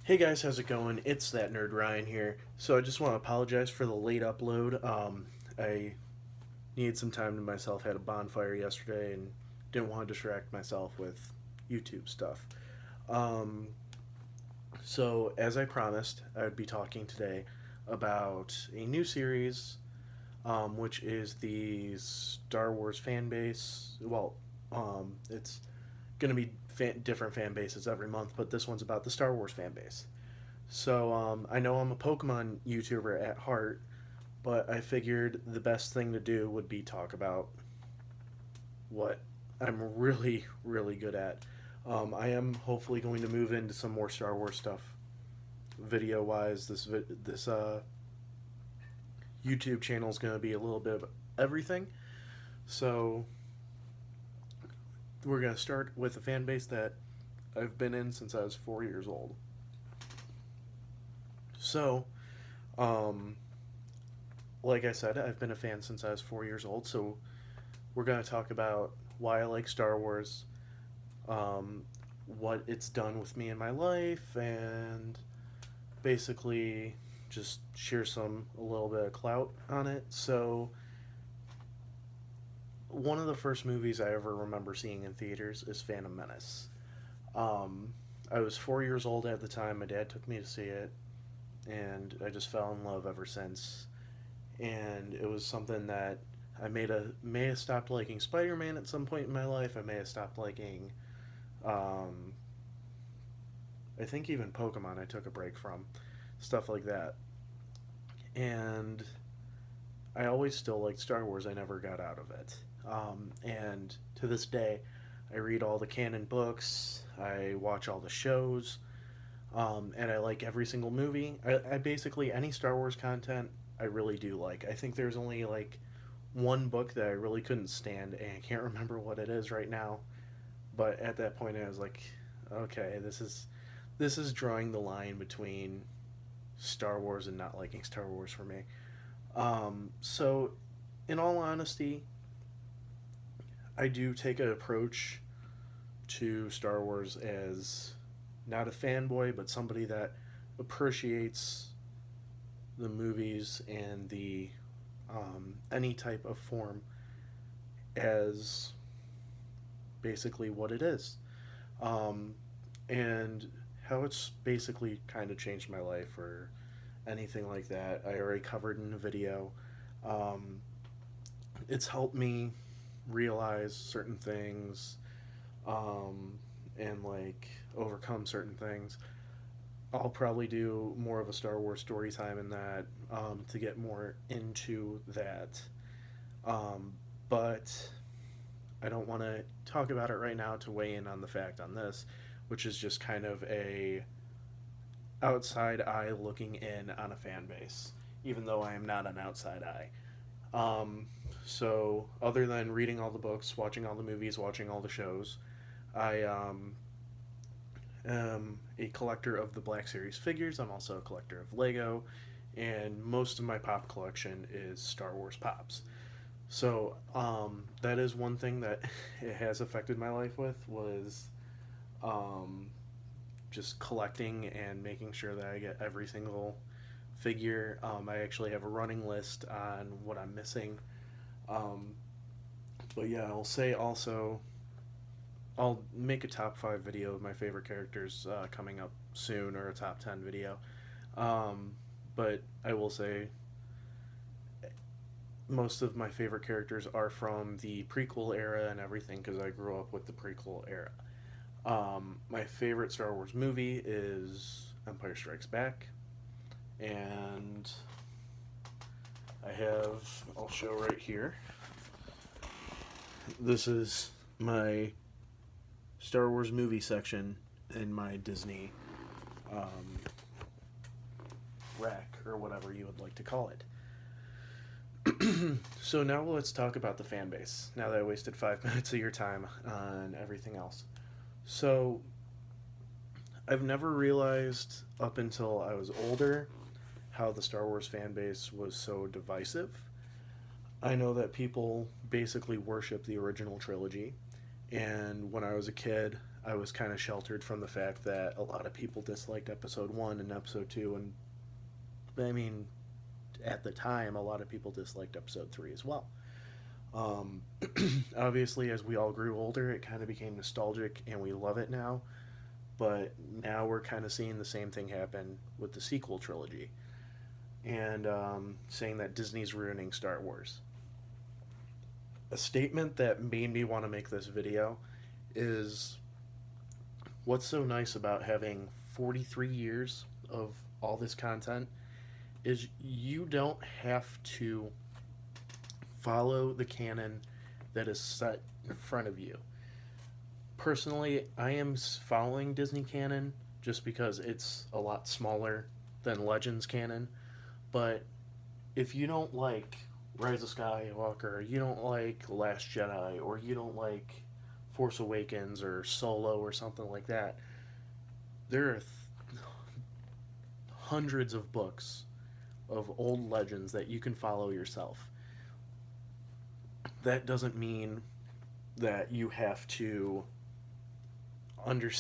Hey guys, how's it going? It's that nerd Ryan here. So I just want to apologize for the late upload. I needed some time to myself. Had a bonfire yesterday and didn't want to distract myself with YouTube stuff. Um, so as I promised, I would be talking today about a new series, which is the Star Wars fan base. It's going to be different fan bases every month, but this one's about the Star Wars fan base. So I know I'm a Pokemon YouTuber at heart, but I figured the best thing to do would be talk about what I'm really, really good at. I am hopefully going to move into some more Star Wars stuff, video wise. This YouTube channel is going to be a little bit of everything. So we're going to start with a fan base that I've been in since I was 4 years old. So, um, like I said, I've been a fan since I was 4 years old. So we're going to talk about why I like Star Wars, um, what it's done with me in my life, and basically just share a little bit of clout on it. So, one of the first movies I ever remember seeing in theaters is Phantom Menace. Um, I was 4 years old at the time. My dad took me to see it, and I just fell in love ever since. And it was something that may have stopped liking Spider Man at some point in my life. I may have stopped liking, um, I think even Pokemon. I took a break from stuff like that, and I always still liked Star Wars. I never got out of it, and to this day, I read all the canon books. I watch all the shows. And I like every single movie. I basically any Star Wars content I really do like. I think there's only like one book that I really couldn't stand, and I can't remember what it is right now. But at that point, I was like, okay, this is drawing the line between Star Wars and not liking Star Wars for me. So, in all honesty, I do take an approach to Star Wars as not a fanboy, but somebody that appreciates the movies and the any type of form as basically what it is, um, and how it's basically kind of changed my life or anything like that. I already covered in a video. Um, it's helped me realize certain things, um, and like overcome certain things. I'll probably do more of a Star Wars story time in that, to get more into that. Um, but I don't want to talk about it right now to weigh in on the fact on this, which is just kind of a outside eye looking in on a fan base, even though I am not an outside eye. Um, so, other than reading all the books, watching all the movies, watching all the shows, I am a collector of the Black Series figures. I'm also a collector of Lego, and most of my pop collection is Star Wars pops. So that is one thing that it has affected my life with was, um, just collecting and making sure that I get every single figure. I actually have a running list on what I'm missing. Um, but yeah, I'll say also I'll make a top five video of my favorite characters coming up soon, or a top 10 video. Um, but I will say most of my favorite characters are from the prequel era and everything because I grew up with the prequel era. My favorite Star Wars movie is Empire Strikes Back, and I'll show right here. This is my Star Wars movie section in my Disney um, rack, or whatever you would like to call it. So now let's talk about the fan base. Now that I wasted 5 minutes of your time on everything else. So I've never realized up until I was older how the Star Wars fan base was so divisive. I know that people basically worship the original trilogy, and when I was a kid, I was kind of sheltered from the fact that a lot of people disliked episode 1 and episode 2, and I mean, at the time, a lot of people disliked episode 3 as well. Um, Obviously, as we all grew older, it kind of became nostalgic, and we love it now. But now we're kind of seeing the same thing happen with the sequel trilogy, and saying that Disney's ruining Star Wars. A statement that made me want to make this video is, what's so nice about having 43 years of all this content is you don't have to follow the canon that is set in front of you. Personally, I am following Disney canon just because it's a lot smaller than Legends canon. But if you don't like Rise of Skywalker, you don't like Last Jedi, or you don't like Force Awakens or Solo or something like that, there are hundreds of books of old legends that you can follow yourself. That doesn't mean that you have to under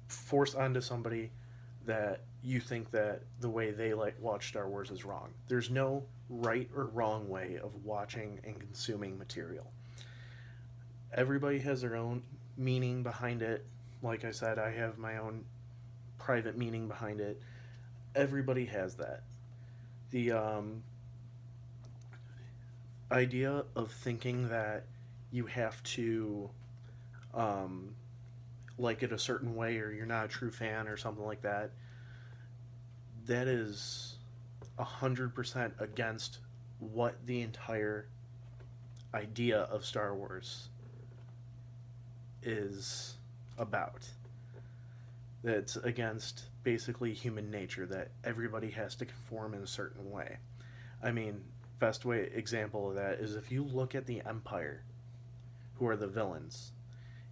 force onto somebody that you think that the way they like watch Star Wars is wrong. There's no right or wrong way of watching and consuming material. Everybody has their own meaning behind it. Like I said, I have my own private meaning behind it. Everybody has that. The idea of thinking that you have to like it a certain way, or you're not a true fan or something like that, that is 100% against what the entire idea of Star Wars is about. That's against basically human nature, that everybody has to conform in a certain way. I mean, best way example of that is if you look at the Empire, who are the villains.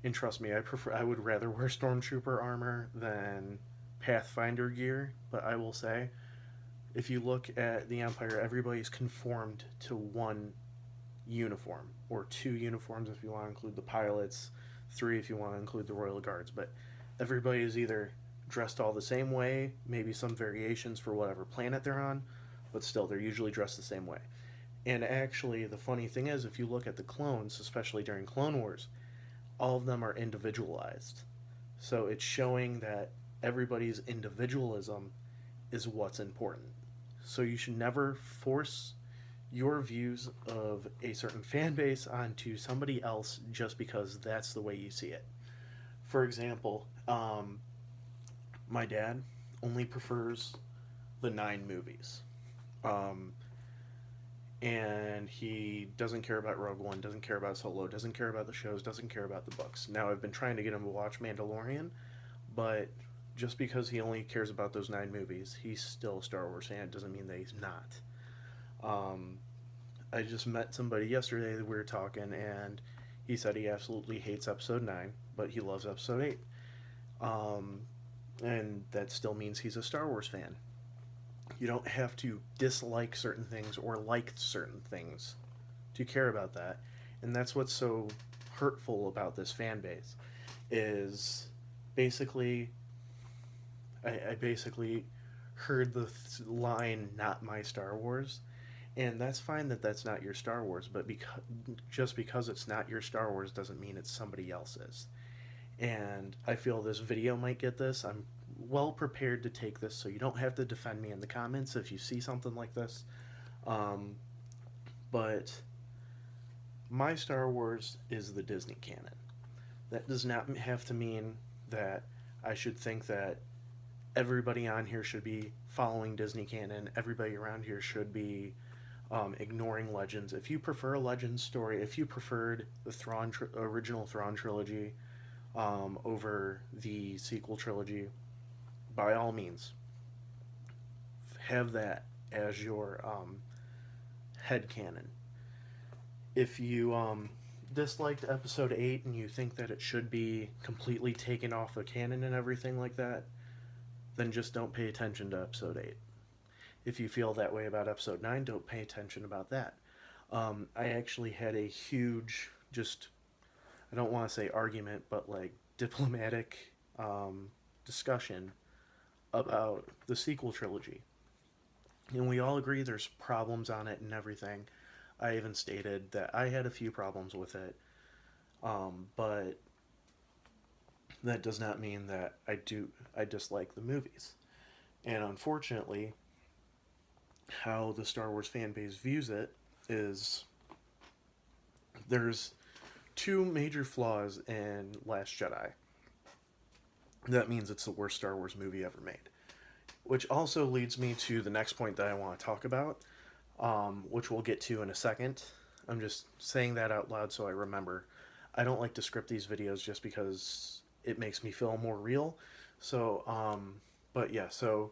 And trust me, I would rather wear Stormtrooper armor than Pathfinder gear, but I will say, if you look at the Empire, everybody's conformed to one uniform, or two uniforms if you want to include the pilots, three if you want to include the Royal Guards, but everybody is either dressed all the same way, maybe some variations for whatever planet they're on, but still, they're usually dressed the same way. And actually, the funny thing is, if you look at the clones, especially during Clone Wars, all of them are individualized. So it's showing that everybody's individualism is what's important. So you should never force your views of a certain fan base onto somebody else just because that's the way you see it. For example, my dad only prefers the 9 movies. And he doesn't care about Rogue One, doesn't care about Solo, doesn't care about the shows, doesn't care about the books. Now, I've been trying to get him to watch Mandalorian, but just because he only cares about those 9 movies, he's still a Star Wars fan. It doesn't mean that he's not. I just met somebody yesterday that we were talking, and he said he absolutely hates Episode 9, but he loves Episode 8. And that still means he's a Star Wars fan. You don't have to dislike certain things or like certain things to care about that. And that's what's so hurtful about this fan base, is basically, I basically heard the line, "not my Star Wars." And that's fine that that's not your Star Wars, but just because it's not your Star Wars doesn't mean it's somebody else's. And I feel this video might get this. I'm well prepared to take this, so you don't have to defend me in the comments if you see something like this. But my Star Wars is the Disney canon. That does not have to mean that I should think that everybody on here should be following Disney canon. Everybody around here should be ignoring Legends. If you prefer a Legends story, if you preferred the original Thrawn trilogy over the sequel trilogy, by all means, have that as your headcanon. If you disliked Episode 8 and you think that it should be completely taken off the canon and everything like that, then just don't pay attention to Episode 8. If you feel that way about Episode 9, don't pay attention about that. I actually had a huge, I don't want to say argument, but like diplomatic discussion about the sequel trilogy. And we all agree there's problems on it and everything. I even stated that I had a few problems with it, but that does not mean that I dislike the movies. And unfortunately, how the Star Wars fan base views it is there's two major flaws in Last Jedi. That means it's the worst Star Wars movie ever made. Which also leads me to the next point that I want to talk about, which we'll get to in a second. I'm just saying that out loud so I remember. I don't like to script these videos just because it makes me feel more real. So, but yeah, so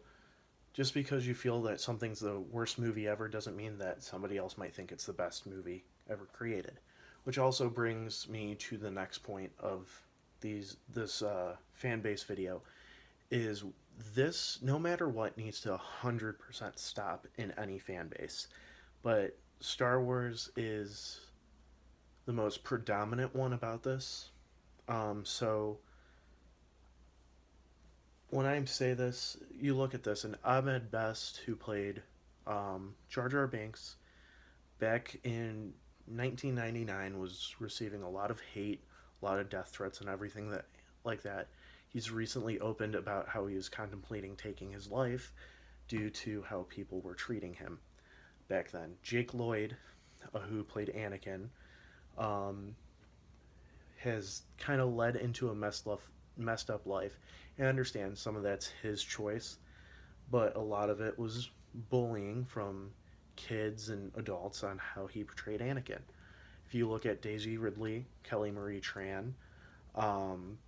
just because you feel that something's the worst movie ever doesn't mean that somebody else might think it's the best movie ever created. Which also brings me to the next point of this fan base video is this, no matter what, needs to 100% stop in any fan base. But Star Wars is the most predominant one about this. So when I say this, you look at this, and Ahmed Best, who played Jar Jar Binks back in 1999, was receiving a lot of hate, a lot of death threats, and everything that like that. He's recently opened about how he was contemplating taking his life due to how people were treating him back then. Jake Lloyd, who played Anakin, um, has kind of led into a messed up life. And I understand some of that's his choice, but a lot of it was bullying from kids and adults on how he portrayed Anakin. If you look at Daisy Ridley, Kelly Marie Tran, um,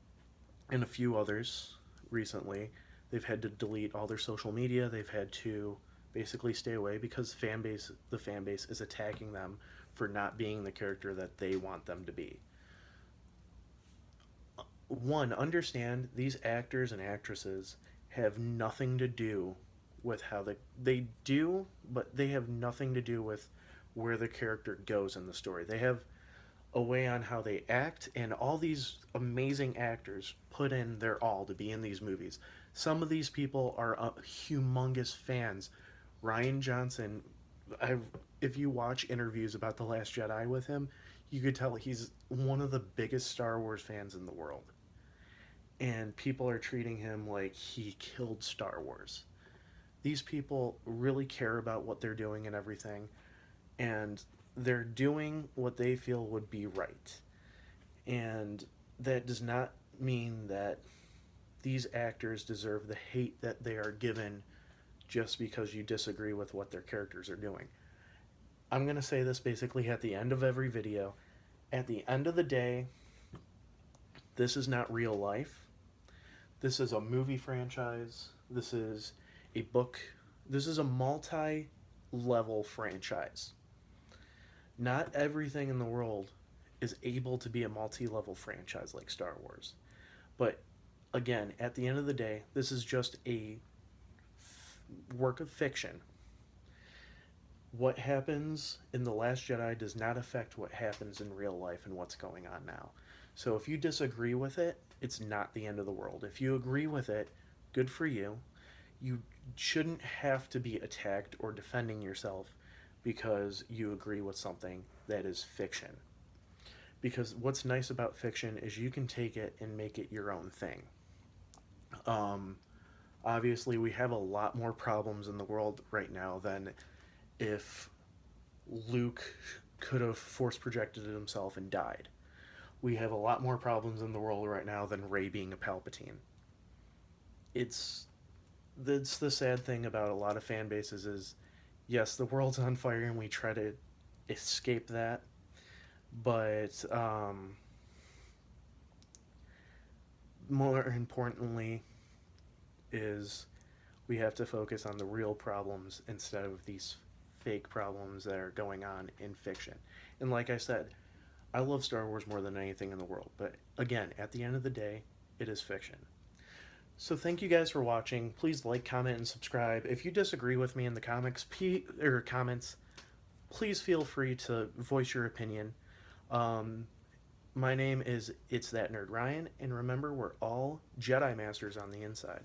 and a few others recently, they've had to delete all their social media. They've had to basically stay away because the fan base is attacking them for not being the character that they want them to be. One, understand these actors and actresses have nothing to do with how they do, but they have nothing to do with where the character goes in the story. They have a way on how they act, and all these amazing actors put in their all to be in these movies. Some of these people are humongous fans. Ryan Johnson, I if you watch interviews about The Last Jedi with him, you could tell he's one of the biggest Star Wars fans in the world. And people are treating him like he killed Star Wars. These people really care about what they're doing and everything, and they're doing what they feel would be right. And that does not mean that these actors deserve the hate that they are given just because you disagree with what their characters are doing. I'm going to say this basically at the end of every video. At the end of the day, this is not real life. This is a movie franchise. This is a book. This is a multi level franchise. Not everything in the world is able to be a multi level franchise like Star Wars. But again, at the end of the day, this is just a work of fiction. What happens in The Last Jedi does not affect what happens in real life and what's going on now. So if you disagree with it, it's not the end of the world. If you agree with it, good for you. You shouldn't have to be attacked or defending yourself because you agree with something that is fiction. Because what's nice about fiction is you can take it and make it your own thing. Um, Obviously, we have a lot more problems in the world right now than if Luke could have force projected himself and died. We have a lot more problems in the world right now than Rey being a Palpatine. It's that's the sad thing about a lot of fan bases is yes, the world's on fire and we try to escape that, but more importantly is we have to focus on the real problems instead of these fake problems that are going on in fiction. And like I said, I love Star Wars more than anything in the world, but again, at the end of the day, it is fiction. So thank you guys for watching. Please like, comment, and subscribe. If you disagree with me in the comments, please feel free to voice your opinion. Um, My name is It's That Nerd Ryan, and remember, we're all Jedi Masters on the inside.